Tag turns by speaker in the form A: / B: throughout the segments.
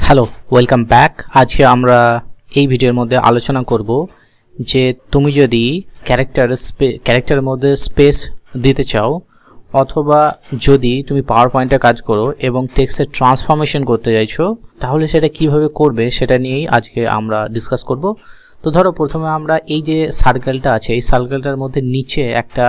A: Hello, welcome back. আজকে আমরা এই ভিডিওর মধ্যে আলোচনা করব যে তুমি যদি ক্যারেক্টারের মধ্যে স্পেস দিতে চাও অথবা যদি তুমি পাওয়ার পয়েন্টে কাজ করো এবং টেক্সটের ট্রান্সফরমেশন করতে চাইছো তাহলে সেটা কিভাবে করবে সেটা নিয়েই আজকে আমরা ডিসকাস করব। তো ধরো প্রথমে আমরা এই যে সার্কেলটা আছে এই সার্কেলটার মধ্যে নিচে একটা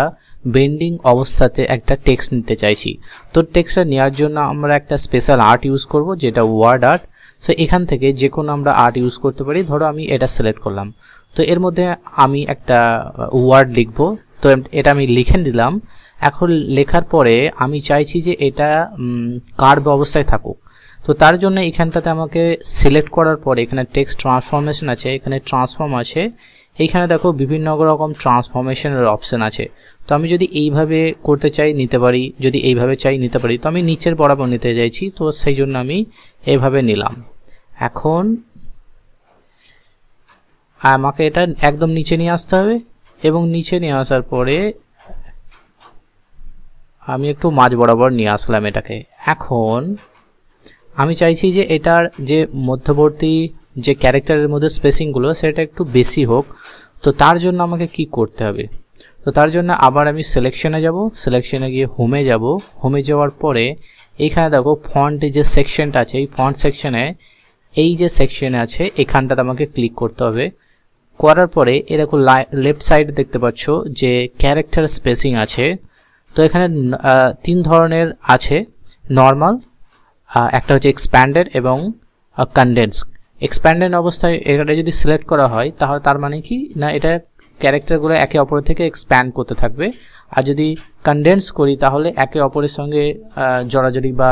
A: বেন্ডিং অবস্থাতে একটা টেক্সট নিতে চাইছি। তো টেক্সটটা নেওয়ার জন্য আমরা একটা স্পেশাল আর্ট ইউজ করব যেটা ওয়ার্ড আর্ট। সো এখান থেকে যে কোনো আমরা আর্ট ইউজ করতে পারি। ধরো আমি এটা সিলেক্ট করলাম, তো এর মধ্যে আমি একটা ওয়ার্ড লিখব। তো এটা আমি লিখে দিলাম। এখন লেখার পরে আমি চাইছি যে এটা কার্ভ অবস্থায় থাকুক। তো তার জন্য এখানটাতে আমাকে সিলেক্ট করার পরে এখানে টেক্সট ট্রান্সফরমেশন আছে, এখানে ট্রান্সফর্ম আছে, এইখানে দেখো বিভিন্ন রকম ট্রান্সফরমেশনের অপশন আছে। তো আমি যদি এইভাবে করতে চাই নিতে পারি, যদি এইভাবে চাই নিতে পারি। তো আমি নিচের বরাবর নিতে চাইছি, তো সেই জন্য আমি এইভাবে নিলাম। এখন আমাকে এটা একদম নিচে নিয়ে আসতে হবে এবং নিচে নিয়ে আসার পরে আমি একটু মাঝ বরাবর নিয়ে আসলাম এটাকে। এখন আমি চাইছি যে এটার যে মধ্যবর্তী যে ক্যারেক্টারের মধ্যে স্পেসিংগুলো সেটা একটু বেশি হোক। তো তার জন্য আমাকে কি করতে হবে? তো তার জন্য আবার আমি সিলেকশনে যাব, সিলেকশনে গিয়ে হোমে যাব। হোমে যাওয়ার পরে এইখানে দেখো ফন্ট যে সেকশনটা আছে, এই ফন্ট সেকশনে এই যে সেকশনে আছে এখানটাতে আমাকে ক্লিক করতে হবে। করার পরে এ দেখো লেফট সাইড দেখতে পাচ্ছ যে ক্যারেক্টার স্পেসিং আছে। তো এখানে তিন ধরনের আছে, নর্মাল, একটা হচ্ছে এক্সপ্যান্ডেড এবং কনডেন্স। এক্সপ্যান্ডেড অবস্থায় এটা যদি সিলেক্ট করা হয় তাহলে তার মানে কি না, এটা ক্যারেক্টারগুলো একে অপরের থেকে এক্সপ্যান্ড করতে থাকবে। আর যদি কনডেন্স করি তাহলে একে অপরের সঙ্গে জড়াজড়ি বা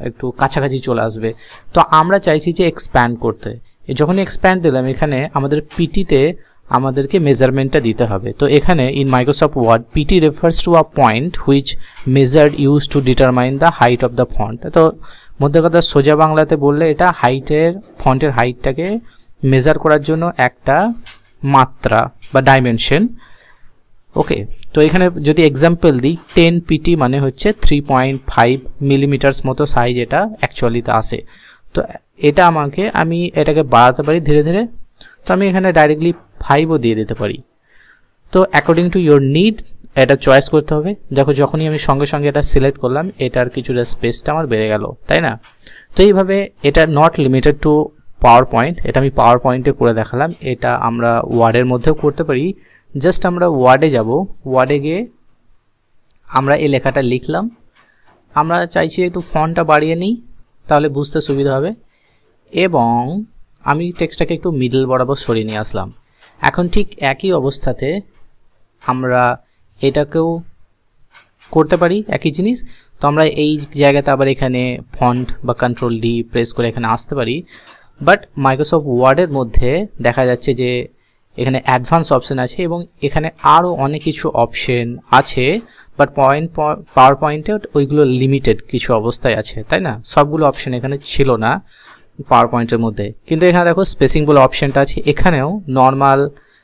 A: একটু কাছাকাছি চলে আসবে। তো আমরা চাইছি যে এক্সপ্যান্ড করতে। যখনই এক্সপ্যান্ড দিলাম এখানে আমাদের পিটিতে আমাদেরকে মেজারমেন্টটা দিতে হবে। তো এখানে in Microsoft Word PT refers to a point which measured use to determine the height of the font. তো মধ্যে কথা সোজা বাংলাতে বললে এটা ফন্টের হাইটটাকে মেজার করার জন্য একটা মাত্রা বা ডাইমেনশন। ওকে, তো এখানে যদি এক্সাম্পল দিই 10 পিটি মানে হচ্ছে 3.5 মিলিমিটার্স মতো সাইজ এটা অ্যাকচুয়ালিতে আসে। তো এটা আমি এটাকে বাড়াতে পারি ধীরে ধীরে। তো আমি এখানে ডাইরেক্টলি 5ও দিয়ে দিতে পারি। তো অ্যাকর্ডিং টু ইয়োর নিড এটা চয়েস করতে হবে। দেখো যখনই আমি সঙ্গে সঙ্গে এটা সিলেক্ট করলাম এটার কিছুটা স্পেসটা আমার বেড়ে গেল, তাই না? তো এইভাবে এটা not limited to PowerPoint, এটা আমি পাওয়ার পয়েন্টে করে দেখালাম। এটা আমরা ওয়ার্ডের মধ্যেও করতে পারি। জাস্ট আমরা ওয়ার্ডে যাব, ওয়ার্ডে গিয়ে আমরা এই লেখাটা লিখলাম। আমরা চাইছি একটু ফন্টটা বাড়িয়ে নিই তাহলে বুঝতে সুবিধা হবে। এবং আমি টেক্সটটাকে একটু মিডল বরাবর সরিয়ে নিয়ে আসলাম। এখন ঠিক একই অবস্থাতে আমরা এটাকেও করতে পারি একই জিনিস। তো আমরা এই জায়গাতে আবার এখানে ফন্ট বা কন্ট্রোল ডি প্রেস করে এখানে আসতে পারি। বাট মাইক্রোসফট ওয়ার্ডের মধ্যে দেখা যাচ্ছে যে এখানে অ্যাডভান্স অপশন আছে এবং এখানে আরও অনেক কিছু অপশন আছে। বাট পাওয়ার পয়েন্টে ওইগুলো লিমিটেড কিছু অবস্থায় আছে, তাই না? সবগুলো অপশন এখানে ছিল না পাওয়ার পয়েন্টের মধ্যে। কিন্তু এখানে দেখো স্পেসিং বলে অপশনটা আছে। এখানেও নর্মাল,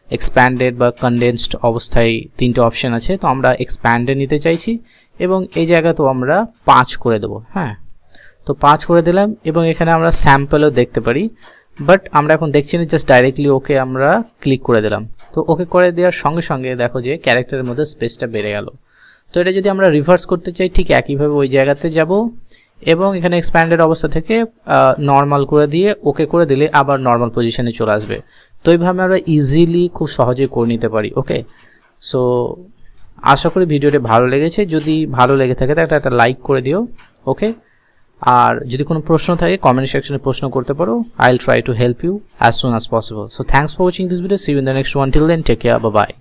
A: এক্সপ্যান্ডেড বা কনডেন্সড অবস্থায় তিনটে অপশন আছে। তো আমরা এক্সপ্যান্ডেড নিতে চাইছি এবং এই জায়গাতেও আমরা 5 করে দেবো। হ্যাঁ, তো 5 করে দিলাম এবং এখানে আমরা স্যাম্পলও দেখতে পারি। বাট আমরা এখন দেখছি না, জাস্ট ডাইরেক্টলি ওকে আমরা ক্লিক করে দিলাম। তো ওকে করে দেওয়ার সঙ্গে সঙ্গে দেখো যে ক্যারেক্টারের মধ্যে স্পেসটা বেড়ে গেল। তো এটা যদি আমরা রিভার্স করতে চাই ঠিক একইভাবে ওই জায়গাতে যাব এবং এখানে এক্সপ্যান্ডেড অবস্থা থেকে নর্মাল করে দিয়ে ওকে করে দিলে আবার নর্মাল পজিশনে চলে আসবে। তো এইভাবে আমরা ইজিলি খুব সহজে করে নিতে পারি। ওকে, সো আশা করি ভিডিওটা ভালো লেগেছে। যদি ভালো লেগে থাকে তাহলে একটা লাইক করে দিও। ওকে, আর যদি কোনো প্রশ্ন থাকে কমেন্ট সেকশনে প্রশ্ন করতে পারো। I will try to help you as soon as possible. So thanks for watching this video. See you in the next one. Till then take care, bye by.